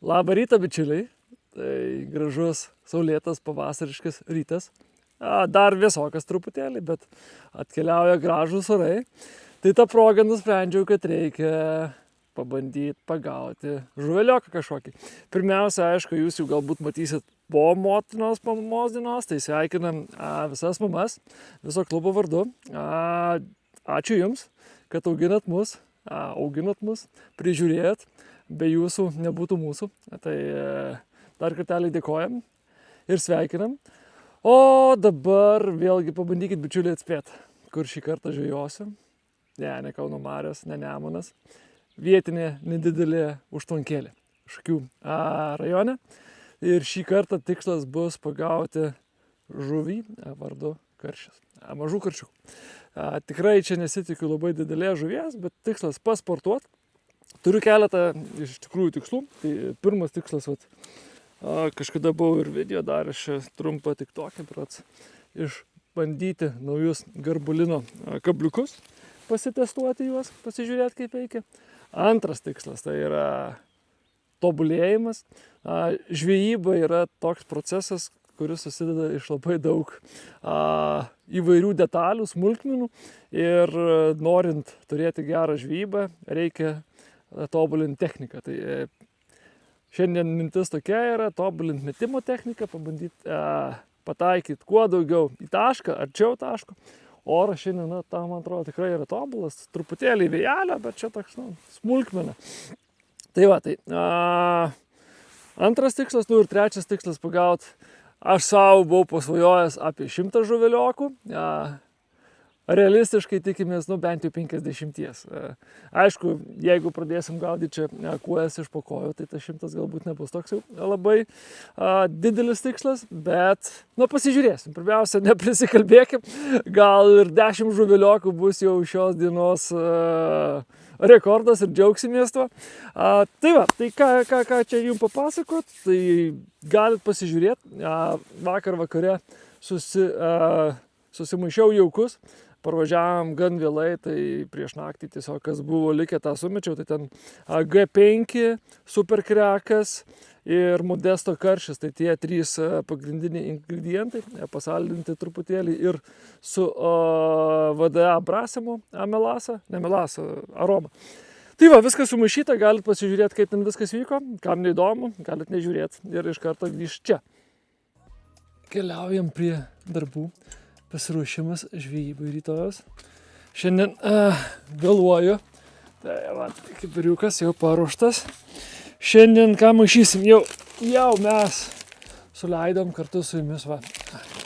Labą rytą, bičiuliai. Tai gražus, saulėtas, pavasariškas rytas. Dar vėsokas truputėlį, bet atkeliauja gražūs orai. Tai tą progą nusprendžiau, kad reikia pabandyti pagauti žuvelioką kažkokį. Pirmiausia, aišku, jūs jau galbūt matysit po motinos mamos dienos, tai sveikinam visas mamas, viso klubo vardu. Ačiū Jums, kad auginat mus, prižiūrėjot, be Jūsų nebūtų mūsų. Tai dar kartelį dėkojam ir sveikinam. O dabar vėlgi pabandykit, bičiuliai, atspėti, kur šį kartą žvejosiu. Ne Kauno marios, ne Nemunas. Vietinė nedidelė užtvankėlė Šakių rajone. Ir šį kartą tikslas bus pagauti žuvį vardu karšis. Mažų karšiukų. Tikrai čia nesitikiu labai didelės žuvies, bet tikslas pasportuoti. Turiu keletą iš tikrųjų tikslų. Tai pirmas tikslas, kažkada buvau ir video daręs trumpą TikTok'e, išbandyti naujus garbulino kabliukus, pasitestuoti juos, pasižiūrėti kaip veikia. Antras tikslas tai yra tobulėjimas. Žvejyba yra toks procesas, kuris susideda iš labai daug įvairių detalių, smulkmenų ir norint turėti gerą žvejybą, reikia tobulinti techniką. Tai šiandien mintis tokia yra tobulinti metimo techniką, pabandyti pataikyti kuo daugiau į tašką, arčiau taško. Oras šiandien, man atrodo, tikrai yra tobulas, truputėlį vėjelio, bet čia toks smulkmena. Tai antras tikslas, ir trečias tikslas pagauti. Aš savo buvau pasvajojęs apie 100 žuveliokų. Realistiškai tikimės, bent jau 50. Aišku, jeigu pradėsim gaudyti čia kuojas iš po kojų, tai tas 100 galbūt nebus toks jau labai didelis tikslas, bet, pasižiūrėsim. Pirmiausia, neprisikalbėkim, gal ir 10 žuveliokų bus jau šios dienos rekordas ir džiaugsimės tuo. Tai ką čia jums papasakot, tai galit pasižiūrėti. Vakar vakare susimaišiau jaukus. Parvažiavom gan vėlai, tai prieš naktį tiesiog kas buvo likę, tą sumečiau. Tai ten G5, superkrekas ir modesto karšis. Tai tie 3 pagrindiniai ingredientai, pasaldinti truputėlį ir su VDA brasimu, aroma. Tai viskas sumaišyta, galit pasižiūrėti, kaip ten viskas vyko. Kam neįdomu, galit nežiūrėti ir iš karto grįžti čia. Keliaujam prie darbų. Pasiruošimas žvejybai rytojos. Šiandien vėluoju. Tai kibiriukas jau paruoštas. Šiandien ką maišysim? Jau mes suleidom kartu su jumis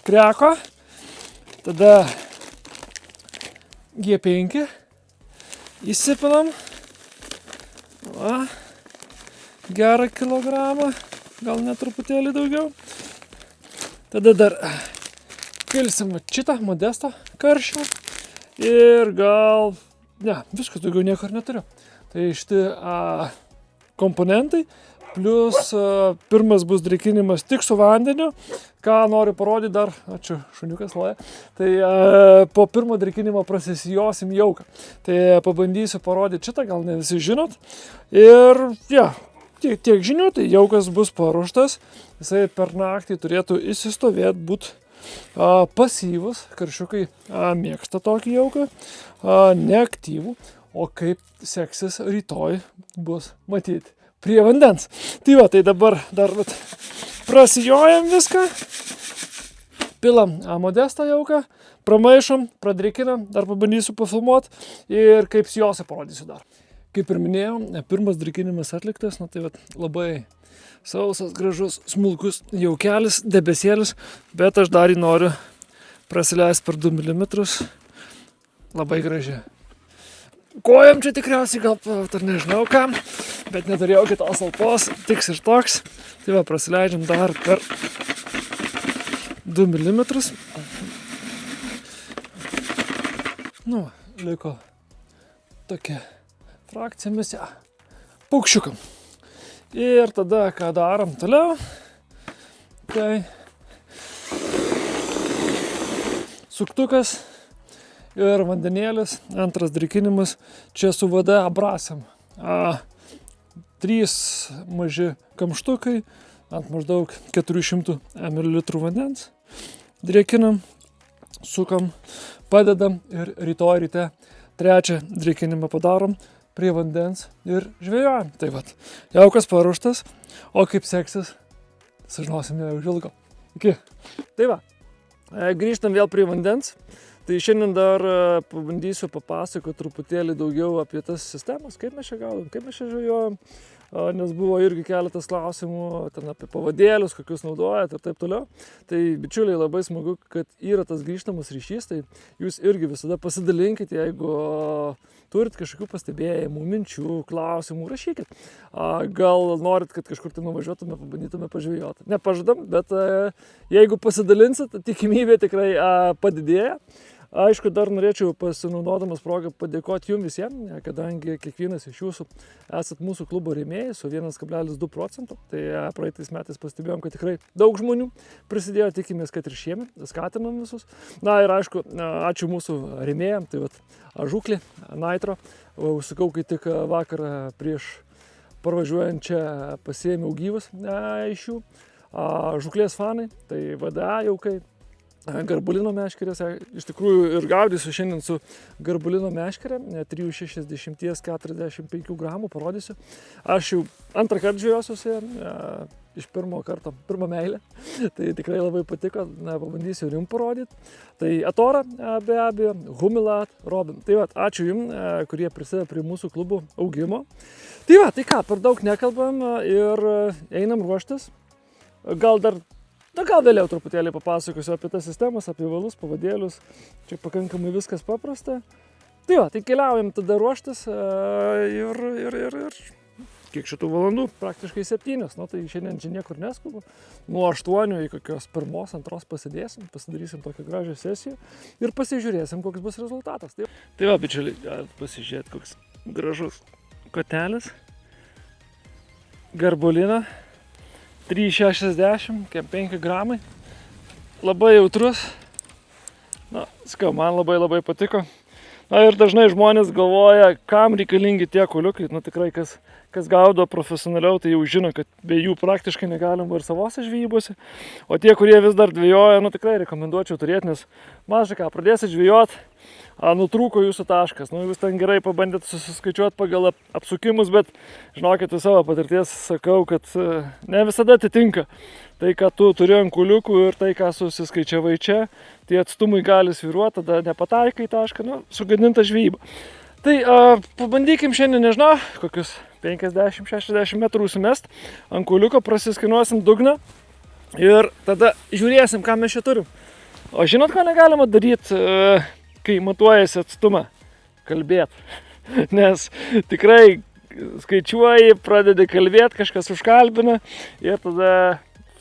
kreko. Tada G5 įsipinam. Gerą kilogramą. Gal net truputėlį daugiau. Tada dar pilsim šitą modesto karšį ir gal, viskas, daugiau nieko ir neturiu. Tai šitie komponentai, plus pirmas bus drėkinimas tik su vandeniu, ką noriu parodyti dar, ačiū, šuniukas loja, tai po pirmo drėkinimo prasisijosim jauką. Tai pabandysiu parodyti šitą, gal ne visi žinot. Ir tiek žinių, tai jaukas bus paruoštas, jisai per naktį turėtų įsistovėti, būti pasyvus, karšiukai mėgsta tokį jauką, neaktyvų, o kaip seksis rytoj bus matyti prie vandens. Tai dabar dar prasijojam viską, pilam modestą jauką, pramaišom, pradrėkinam, dar pabandysiu pafilmuoti ir kaip sijose parodysiu dar. Kaip ir minėjau, pirmas drėkinimas atliktas, tai labai sausas, gražus, smulkus jaukelis, debesėlis, bet aš dar jį noriu prasileisti per 2 mm. Labai graži. Kojam čia tikriausiai gal, ar nežinau kam, bet neturėjau kitos alpos, tiks ir toks. Tai prasileidžiam dar per 2 mm. Liko tokia frakcija mes paukščiukam. Ir tada, ką darom toliau, tai suktukas ir vandenėlis, antras drėkinimas, čia su VDA brasiam. 3 maži kamštukai ant maždaug 400 ml vandens. Drėkinam, sukam, padedam ir rytoj ryte 3 drėkinimą padarom prie vandens ir žvejojam. Tai vat, jaukas paruoštas, o kaip seksis, sužinosime jau ilgo. Iki. Tai va, grįžtam vėl prie vandens. Tai šiandien dar pabandysiu papasakoti truputėlį daugiau apie tas sistemas, kaip mes čia gaudom, kaip mes čia žvejojam, nes buvo irgi keletas klausimų ten apie pavadėlius, kokius naudojat ir taip toliau. Tai bičiuliai, labai smagu, kad yra tas grįžtamas ryšys, tai jūs irgi visada pasidalinkite, jeigu turit kažkokių pastebėjimų, minčių, klausimų, rašykit. Gal norit, kad kažkur tai nuvažiuotume, pabandytume pažvejoti. Nepažadam, bet jeigu pasidalinsit, tikimybė tikrai padidėja. Aišku, dar norėčiau pasinaudodamas progą padėkoti jums visiems, kadangi kiekvienas iš jūsų esat mūsų klubo rėmėjai su 1,2%. Tai praeitais metais pastebėjom, kad tikrai daug žmonių prisidėjo, tikimės, kad ir šiemet, skatinam visus. Na ir aišku, ačiū mūsų rėmėjam, tai vat žūklė, Nitro. Užsukau, kai tik vakar prieš parvažiuojant čia pasiėmiau gyvus iš jų. Žūklės fanai, tai VDA jaukai. Garbulino meškerės, iš tikrųjų ir gaudysiu šiandien su garbulino meškerė, 360-45 gramų parodysiu. Aš jau antrą kartą žvejosiuosi, iš pirmo meilę, tai tikrai labai patiko, pabandysiu ir jums parodyti. Tai Atora be abejo, Humilat, Robin. Tai va, ačiū jums, kurie prisideda prie mūsų klubų augimo. Tai va, tai ką, per daug nekalbam ir einam ruoštis. Gal vėliau truputėlį papasakosiu apie tas sistemas, apie valus, pavadėlius. Čia pakankamai viskas paprasta. Tai va, tai keliaujam tada ruoštis ir kiek šitų valandų? Praktiškai 7. Nu, tai šiandien čia niekur neskubu. Nuo 8 į kokios 1-2 pasidėsim, pasidarysim tokią gražią sesiją ir pasižiūrėsim, koks bus rezultatas. Tai va, bičiuliai, pasižiūrėt, koks gražus kotelis. Garbulina. 3,60, 5 gramai. Labai jautrus. Na, skau, man labai patiko. Na ir dažnai žmonės galvoja, kam reikalingi tie kuliukai. Nu tikrai, kas gaudo profesionaliau, tai jau žino, kad be jų praktiškai negalima ir savose žvejybose. O tie, kurie vis dar dvejoja, nu tikrai rekomenduočiau turėti, nes mažai ką, pradėsit žvejot, nutrūko jūsų taškas. Nu, jūs ten gerai pabandėt susiskaičiuoti pagal apsukimus, bet žinokit, savo patirties sakau, kad ne visada atitinka tai, ką tu turi ant kuliukų ir tai, ką susiskaičiavai čia. Tie atstumai gali svyruoti, tada nepataikai tašką, nu, sugadinta žvejyba. Tai pabandykim šiandien, nežinau, kokius 50-60 metrų užsimest, ant kuliuko prasiskinuosim dugną ir tada žiūrėsim, ką mes čia turim. O žinot, ko negalima daryti, kai matuojasi atstumą? Kalbėt. Nes tikrai skaičiuoji, pradedi kalbėti, kažkas užkalbina ir tada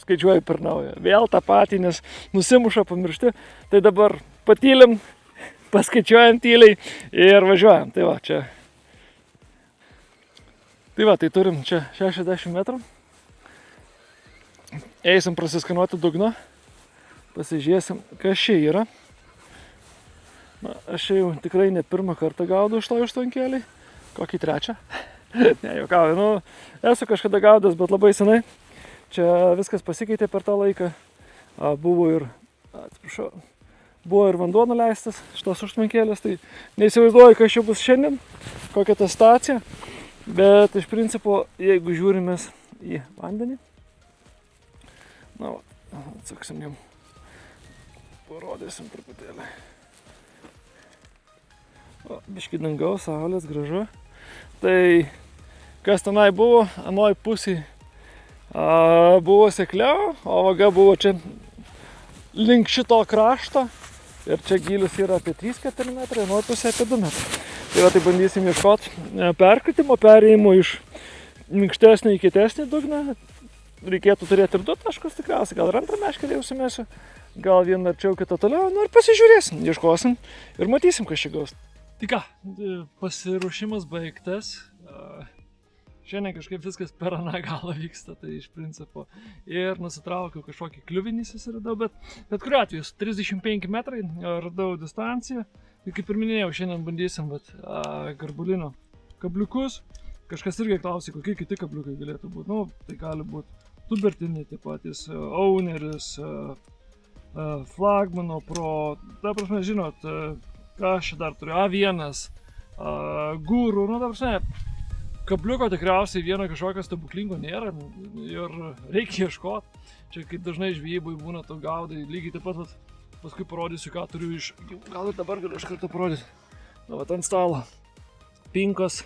skaičiuoji per naują. Vėl tą patį, nes nusimuša, pamiršti. Tai dabar patylim, paskaičiuojam tyliai ir važiuojam. Tai va, čia. Tai va, tai turim čia 60 metrų. Eisim prasiskanuoti dugno. Pasižiūrėsim, kas čia yra. Na, aš jau tikrai ne pirmą kartą gaudau iš to aštuonkėlį. Kokį 3. Ne, juokauju. Nu, esu kažkada gaudęs, bet labai senai. Čia viskas pasikeitė per tą laiką. Buvo ir vanduo nuleistas šitos aštuonkėlės. Tai neįsivaizduoju, kas čia bus šiandien, kokia ta stacija. Bet iš principo, jeigu žiūrimės į vandenį. Na, atsaksim jums. Parodysim truputėlį. O, biškį dangaus, saulės, gražu. Tai kas tenai buvo, anoj pusėj buvo sekliau, o vaga buvo čia link šito krašto. Ir čia gylis yra apie 3-4 metrai, anoj pusė apie 2 metrai. Tai va, tai bandysim ieškoti perkritimo, perėjimo iš minkštesnį į kietesnį dugną. Reikėtų turėti ir 2 taškus tikriausiai, gal ir antrą meškerę jau sumesiu, gal vieną arčiau, kitą toliau, nu ir pasižiūrėsim, ieškosim ir matysim, kas čia gaus. Tai ką, pasiruošimas baigtas, šiandien kažkaip viskas per aną galą vyksta, tai iš principo ir nusitraukiau kažkokį kliuvinį susiradau, bet kuriuo atveju 35 metrai radau distanciją, tai kaip ir minėjau, šiandien bandysim garbulino kabliukus, kažkas irgi klausė, kokie kiti kabliukai galėtų būti. Nu, tai gali būti tubertiniai, taip patys, owneris, flagmano pro, ta prasme, žinot, ką aš dar turiu, A1, gūrų, nu, ta prasme, kabliuko tikriausiai vieno kažkokio stebuklingo nėra ir reikia ieškoti. Čia kaip dažnai žvejybai būna, tu gaudai, lygiai taip pat, paskui parodysiu, ką turiu iš, gal ir dabar galiu iš karto parodyti. Na, va, ant stalo, pinkos,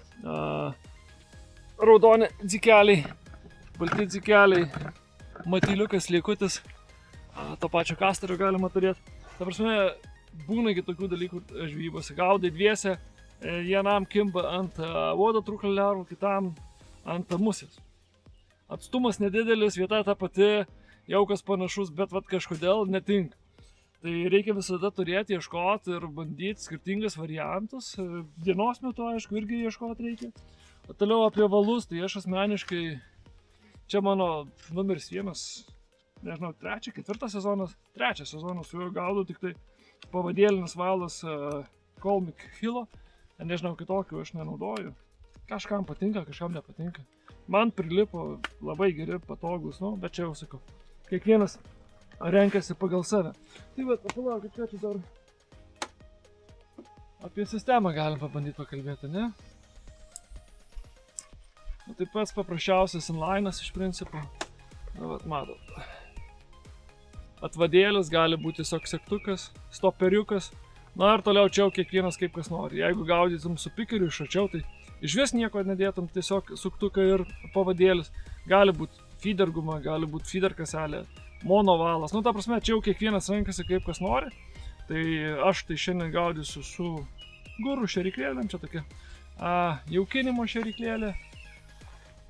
raudoni dzikeliai, balti dzikeliai, matyliukas, liekutis, to pačio kasterio galima turėti. Ta prasme, būna tokių dalykų žvejybose, gaudai dviese, vienam kimba ant uodo trūklio lervų, kitam ant musės. Atstumas nedidelis, vieta ta pati, jaukas panašus, bet vat kažkodėl netinka. Tai reikia visada turėti, ieškoti ir bandyti skirtingas variantus. Dienos metu, aišku, irgi ieškoti reikia. O toliau apie valus, tai aš asmeniškai, čia mano numeris 1, nežinau, 3, 4 sezonas, 3 sezonas su juo gaudau, tik tai pavadėlinis valas Colmic Hilo. Nežinau, kitokių aš nenaudoju. Kažkam patinka, kažkam nepatinka. Man prilipo labai geri, patogus, nu, bet čia jau sakau, kiekvienas renkasi pagal save. Tai va, palaukit, ką čia dar apie sistemą galim pabandyti pakalbėti, ne? Nu, tai pats paprasčiausias inline'as iš principo. Na, vat, matot. Atvadėlis gali būti tiesiog sektukas, stoperiukas. Na ir toliau čia jau kiekvienas kaip kas nori. Jeigu gaudytum su pikeriu iš arčiau, tai iš vis nieko nedėtum, tiesiog suktuką ir pavadėlis. Gali būti feeder guma, gali būti feeder kaselė, monovalas. Nu, ta prasme, čia jau kiekvienas renkasi kaip kas nori. Tai aš tai šiandien gaudysiu su gūrų šeriklėlėm, čia tokia jaukinimo šeriklėlė.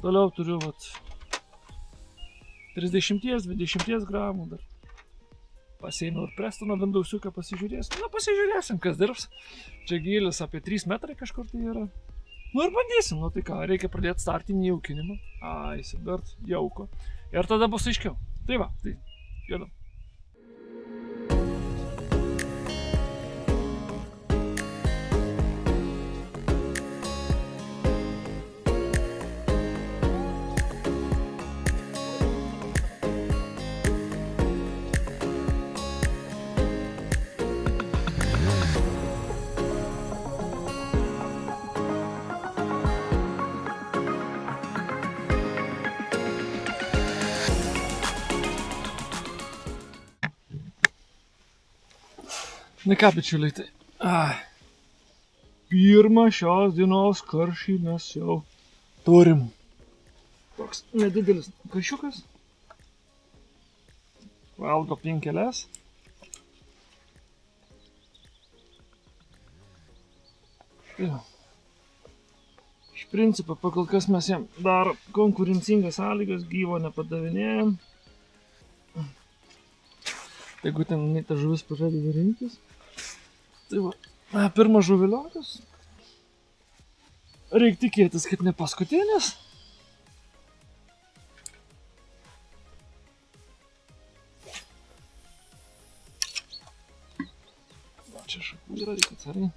Toliau turiu vat 30-20 gramų dar. Pasėmiau ir Prestono Windowsiuką, pasižiūrėsim. Na, pasižiūrėsim, kas dirbs. Čia gylis apie 3 metrai kažkur tai yra. Nu ir bandysim, nu tai ką, reikia pradėti startinį jaukinimą. Įsibert jauko. Ir tada bus aiškiau. Tai va, tai judam. Na ką, bičiuliai, tai pirmą šios dienos karšį mes jau turim. Toks nedidelis karšiukas. Valgo pinkeles. Iš principo, pakol kas mes jam dar konkurencingas sąlygas, gyvo nepadavinėjam. Jeigu ten ta žuvis pradeda rinktis. Tai va, pirmas žuviliokas. Reik tikėtis, kad ne paskutinis. Čia šakų yra, reikia atsargiai.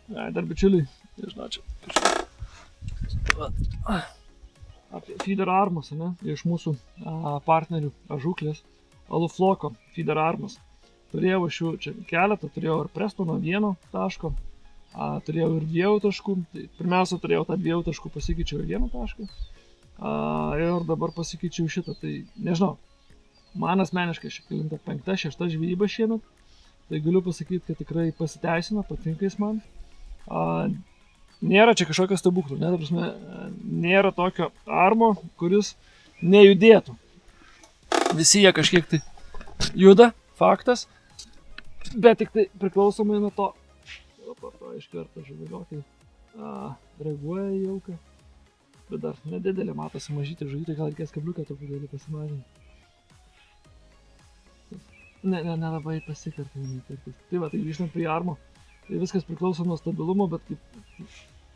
Dar bičiuliai, nežinau, čia kažkaip. Apie feeder armas, ne, iš mūsų partnerių žūklės. Alufloko feeder armas. Turėjau šių čia keletą, turėjau ir Prestono 1 taško, turėjau ir 2 taškų. Tai pirmiausia, turėjau tą 2 taškų, pasikeičiau į 1 tašką. Ir dabar pasikeičiau šitą. Tai nežinau, man asmeniškai šiandien 5-6 žvejyba šiemet. Tai galiu pasakyti, kad tikrai pasiteisina, patinka jis man. Nėra čia kažkokio stebuklų, ne, ta prasme, nėra tokio armo, kuris nejudėtų. Visi jie kažkiek tai juda, faktas. Bet tik tai priklausomai nuo to, iš karto žuviliokai reaguoja į jauką. Bet dar nedidelė, matosi mažytė žuvytė, gal reikės kabliuką truputėlį pasimažinti. Nelabai pasikarta. Tai va, tai grįžtant prie armo. Tai viskas priklauso nuo stabilumo, bet kaip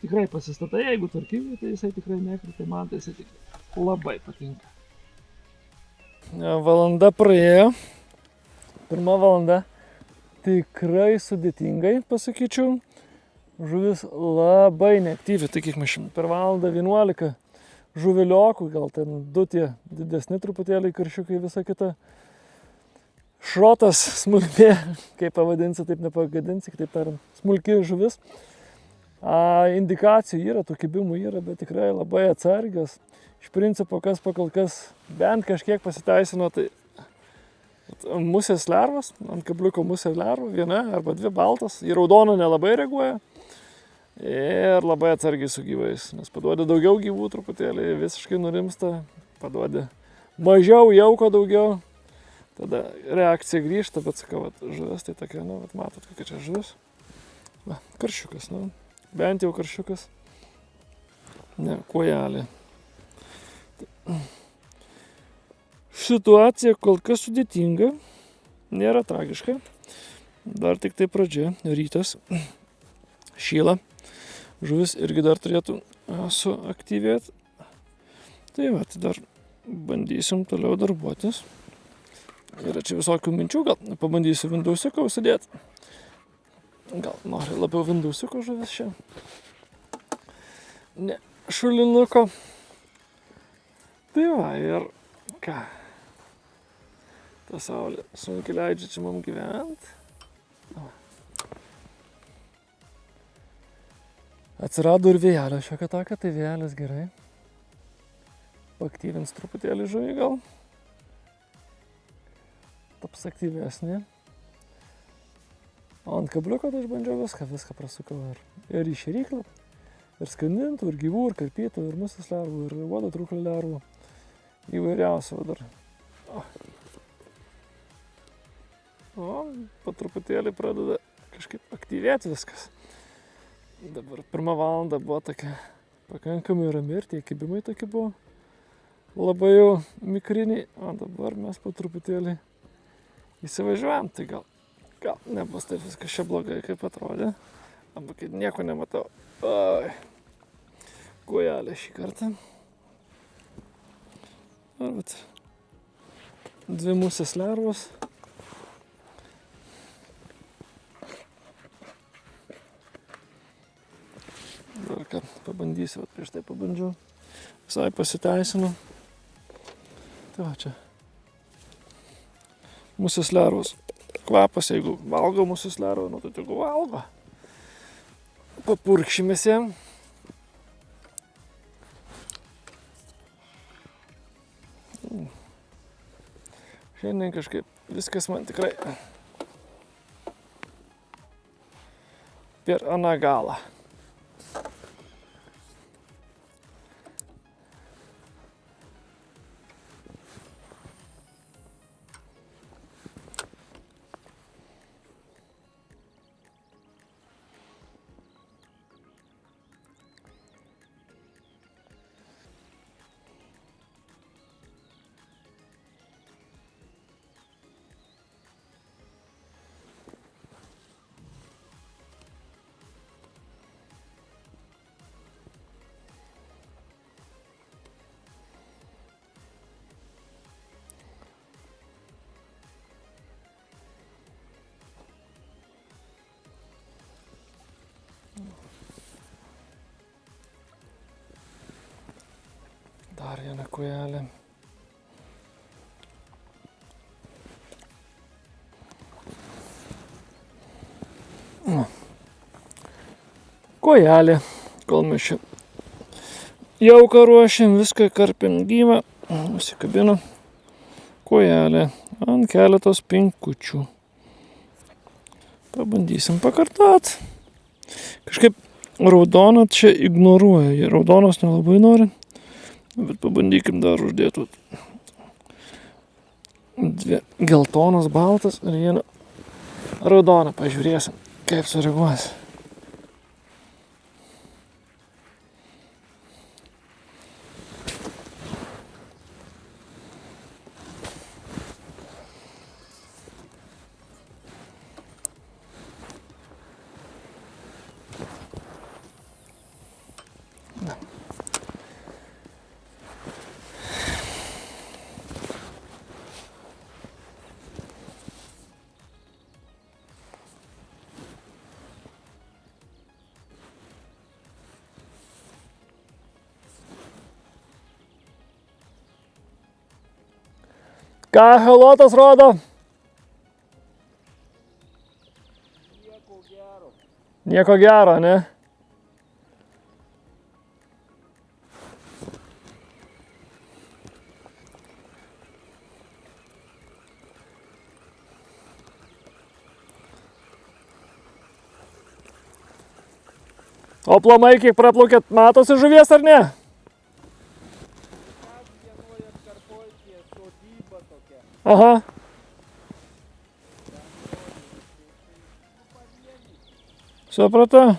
tikrai pasistatai, jeigu tvarkingai, tai jisai tikrai nekrita, man tai jisai tikrai labai patinka. Valanda praėjo. Pirma valanda tikrai sudėtingai, pasakyčiau. žuvis labai neaktyvi, tai kiek mes per valandą 11 žuviliokų, gal ten 2 tie didesni truputėlį karšiukai, visa kita. Šrotas, smulkė, kaip pavadinsi, taip nepagadinsi, kitaip tariant, smulki žuvis. Indikacijų yra, tų kibimų yra, bet tikrai labai atsargios. Iš principo, kas pakol kas bent kažkiek pasiteisino, tai musės lervos, ant kabliuko musės lervų, viena arba 2 baltos, į raudoną nelabai reaguoja ir labai atsargiai su gyvais, nes paduoda daugiau gyvų truputėlį, visiškai nurimsta, paduoda mažiau jauko daugiau, tada reakcija grįžta, bet sakau, žuvis tai tokia, matot, kokia čia žuvis, karšiukas, bent jau karšiukas, ne, kojelė. Situacija kol kas sudėtinga, nėra tragiška, dar tik tai pradžia, rytas, šyla, žuvis irgi dar turėtų suaktyvėti. Tai dar bandysim toliau darbuotis. Yra čia visokių minčių, gal pabandysiu Windowsiuką užsidėti. Gal nori labiau Windowsiuko žuvis čia. Ne, šulinuko. Tai ir ką. Ta saulė sunkiai leidžia čia mums gyventi. Atsirado ir vėjelio šiokia tokia, tai vėjelis gerai. Paaktyvins truputėlį žuvį gal. Taps aktyvesnė. O ant kabliuko tai aš bandžiau viską prasukau. Ir į šėryklą, ir skandintų, ir gyvų, ir karpytų, ir musės lervų, ir uodo trūklio lervų. Įvairiausių dar. O, po truputėlį pradeda kažkaip aktyvėti viskas. Dabar 1 valanda buvo tokia pakankamai rami ir tie kibimai tokie buvo labai jau mikriniai, o dabar mes po truputėlį įsivažiuojam, tai gal nebus taip viskas čia blogai, kaip atrodė, arba kai nieko nematau. Kojelė šį kartą. Arba 2 musės lervos. Dar ką pabandysiu, prieš tai pabandžiau. Visai pasiteisinu. Tai čia. Musės lervos. Kvapas, jeigu valgo musės lervą, tai tegu valgo. Papurkšimės jam. Šiandien kažkaip viskas man tikrai per aną galą. Dar viena kojelė. Kojelė, kol mes čia jauką ruošiam, viską karpim gyvą, nusikabino kojelė ant keletos pinkučių. Pabandysim pakartot. Kažkaip raudoną čia ignoruoja, raudonos nelabai nori. Bet pabandykim dar uždėti 2 geltonas, baltas ir 1 raudoną. Pažiūrėsim, kaip sureaguos. Ką echolotas rodo? Nieko gero, ne? O plamai, kiek praplaukėt, matosi žuvies ar ne? Aha. Supratau.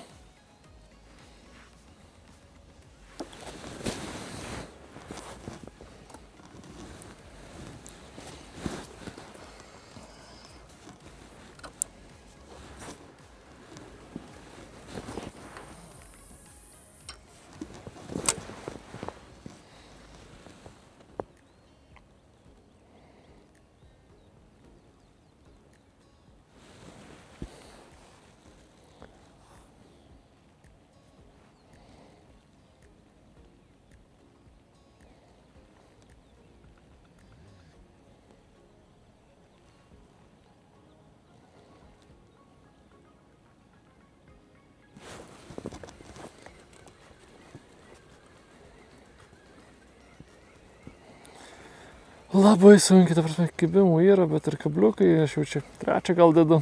Labai sunkiai, ta prasme, kibimų yra, bet ir kabliukai, aš jau čia trečią gal dedu.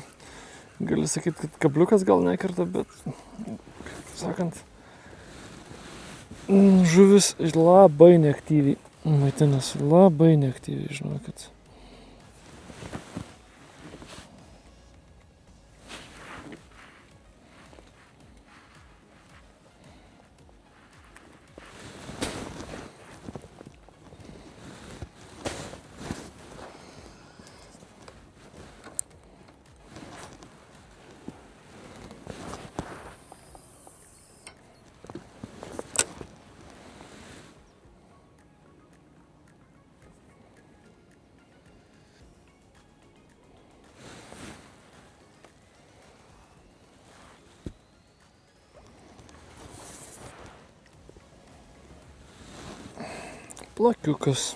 Galiu sakyti, kad kabliukas gal nekerta, bet, kaip sakant, žuvis labai neaktyviai maitinasi, labai neaktyviai, žinokit. Plakiukas.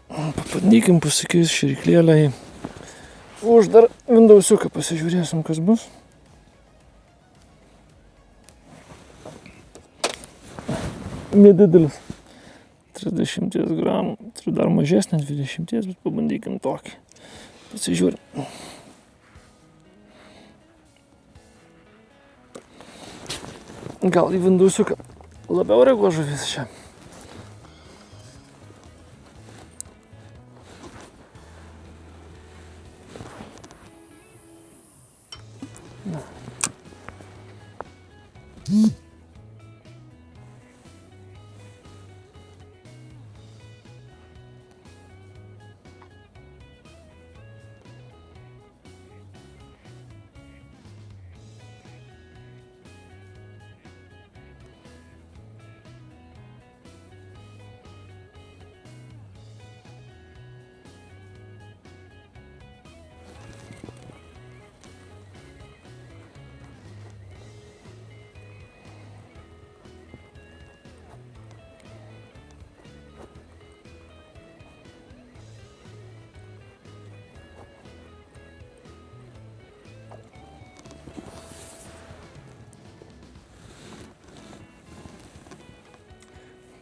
Pabandykim pasikeis širiklėlę į uždarą Windowsiuką, pasižiūrėsim, kas bus. Nedidelis. 30 gramų. Turiu dar mažesnį, 20, bet pabandykim tokį. Pasižiūrim. Gal į Windowsiuką labiau reaguoja žuvis čia. Na.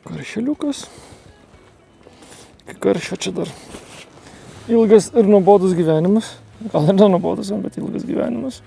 Karšeliukas. Karšio čia dar ilgas ir nuobodus gyvenimas. Gal ir nenuobodus, bet ilgas gyvenimas.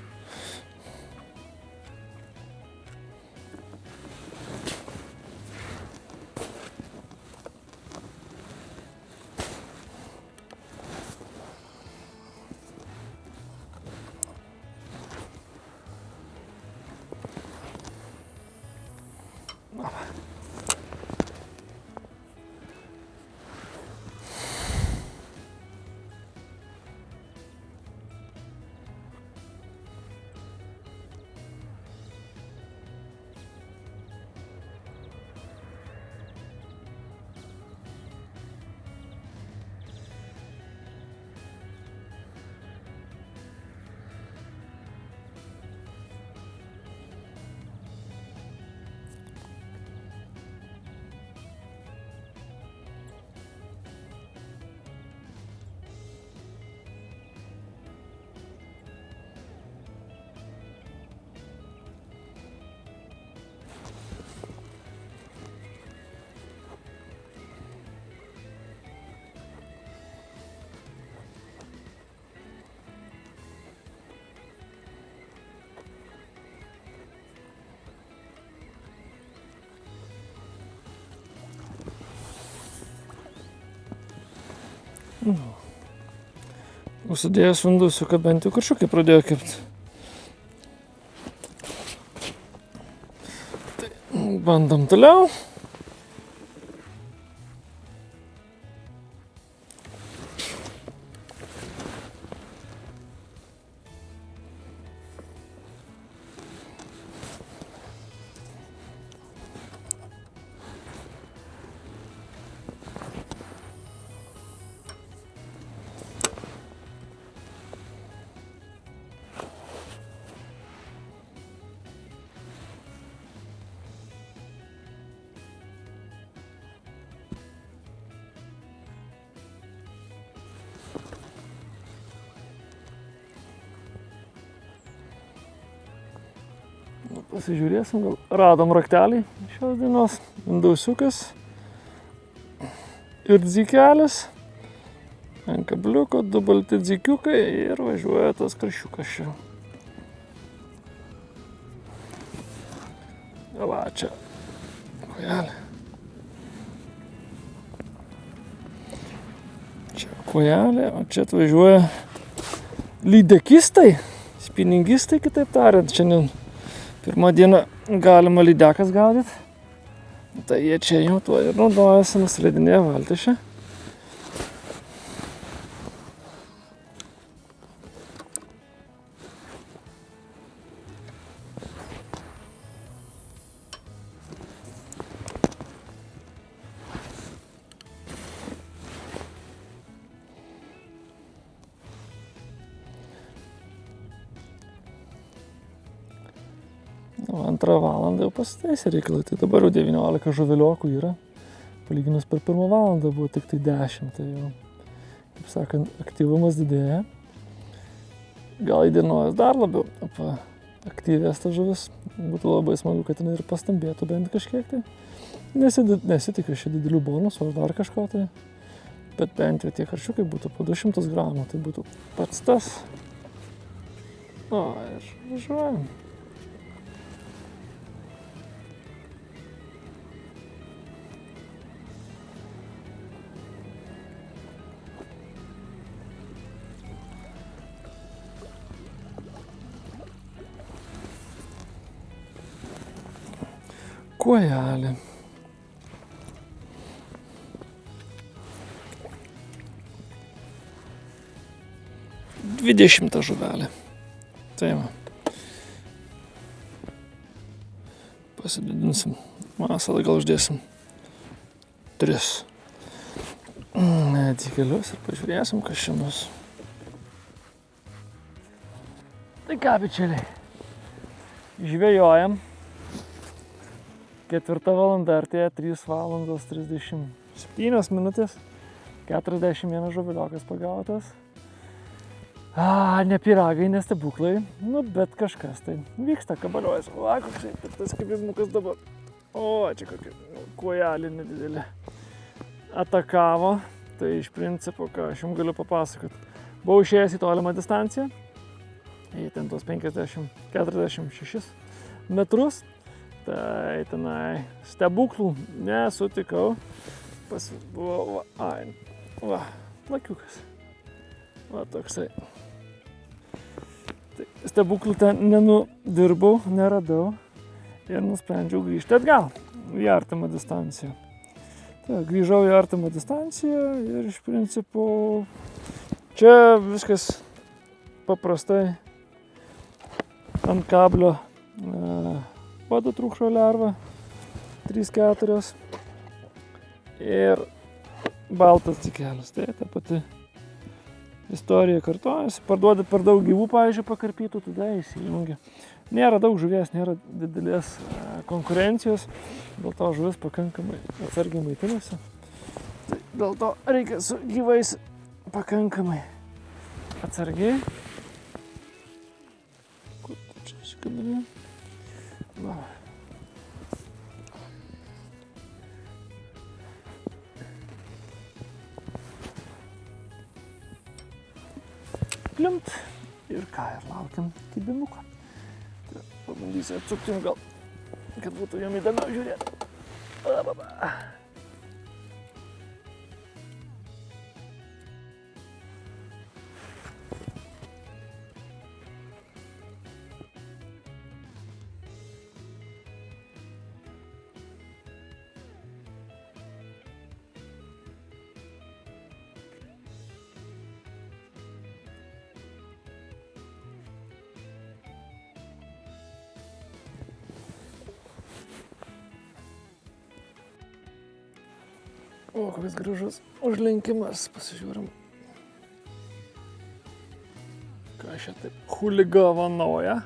Užsidėjęs vandusiuką, bent jau karšiukai pradėjo kepti. Tai bandom toliau. Pasižiūrėsim, gal radom raktelį šios dienos. Vindausiukas ir dzikelis. Ant kabliuko 2 balti dzikiukai ir važiuoja tas karšiukas čia. Va, čia kojelė. Čia kojelė, o čia atvažiuoja lydekistai, spiningistai, kitaip tariant, šiandien. Pirmą dieną galima lydekas gaudyti, tai jie čia jau tuo ir naudojasi, nusileidinėja valtį čia. Antrą valandą jau pasitaisė reikalai, tai dabar jau 19 žuveliokų yra. Palyginus per 1 valandą buvo tik tai 10, tai jau, kaip sakant, aktyvumas didėja. Gal įdienojęs dar labiau aktyvės ta žuvis. Būtų labai smagu, kad jinai ir pastambėtų bent kažkiek tai. Nesitikiu šį didelių bonusų ar dar kažko tai. Bet bent jau tie karšiukai būtų po 200 gramų, tai būtų pats tas. O, ir važiuojam. Kojelė. Dvidešimtą žuvelę. Tai va. Pasididinsim. Masalą gal uždėsim 3 dzikelius ir pažiūrėsim, kas čia bus. Tai ką, bičiuliai, žvejojam. 4 valanda artėja 3 valandos 37 minutės. 41 žuveliokas pagautas. Ne pyragai, ne stebuklai, nu bet kažkas tai vyksta, kabaliuojas. O, koksai tas kibizmukas dabar. O, čia kokia kojelė nedidelė. Atakavo, tai iš principo, ką aš jums galiu papasakoti. Buvau išėjęs į tolimą distanciją, į ten tos 50-46 metrus. Tai tenai stebuklų nesutikau. Buvo, va, plakiukas. Va, toksai. Tai stebuklų ten nenudirbau, neradau ir nusprendžiau grįžti atgal į artimą distanciją. Tai grįžau į artimą distanciją ir iš principo čia viskas paprastai ant kablio vado trūkšo lerva, 3-4 ir baltas dzikelis. Tai ta pati istorija kartojasi. Parduoda per daug gyvų, pavyzdžiui, pakarpytų, tada įsijungia. Nėra daug žuvies, nėra didelės konkurencijos, dėl to žuvis pakankamai atsargiai maitinasi. Tai dėl to reikia su gyvais pakankamai atsargiai. Kur čia iškabinė? Va. Pliumt ir ką, ir laukiam kibinuko. Pabandysiu atsukti gal, kad būtų jam įdomiau žiūrėti. O, koks gražus užlenkimas, pasižiūrim. Ką šia taip huligavanoja.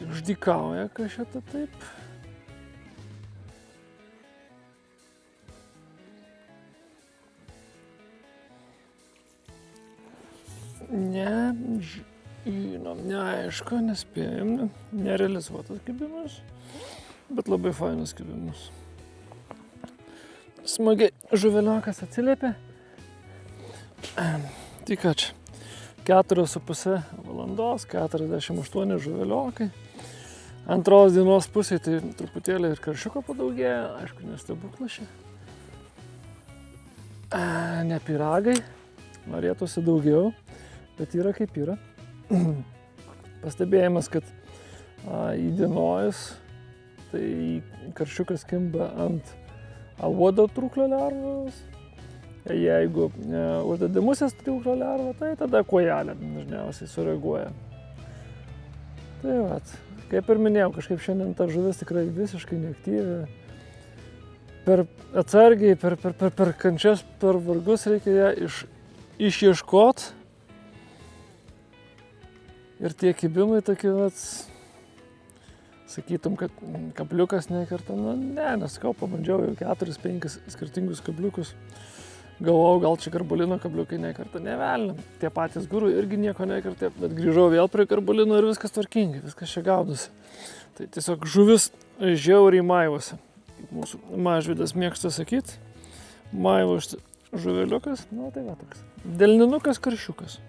Išdykauja, ką šia taip. Ne, žinom, neaišku, nespėjom, nerealizuotas kibimas, bet labai fainas kibimas. Smagiai žuveliokas atsiliepė. Tai ką čia, 4,5 valandos, 48 žuveliokai. Antros dienos pusėje tai truputėlį ir karšiuko padaugėjo, aišku, nestebuklas čia. Ne pyragai, norėtųsi daugiau. Bet yra kaip yra. Pastebėjimas, kad įdienojus, tai karšiukas kimba ant uodo trūklio lervos. Jeigu uždedi musės trūklio lervą, tai tada kojelė dažniausiai sureaguoja. Tai vat, kaip ir minėjau, kažkaip šiandien ta žuvis tikrai visiškai neaktyvi. Per atsargiai, per kančias, per vargus reikia ją išieškot. Ir tie kibimai tokie, sakytum, kad kabliukas nekerta, nesakau, pabandžiau jau 4-5 skirtingus kabliukus. Galvojau, gal čia karbulino kabliukai nekerta, ne velnio. Tie patys guru irgi nieko nekerta, bet grįžau vėl prie karbulino ir viskas tvarkingai, viskas čia gaudosi. Tai tiesiog žuvis žiauriai maivosi. Kaip mūsų Mažvydas mėgsta sakyti, maivosi žuveliukas, tai va toks. Delninukas karšiukas.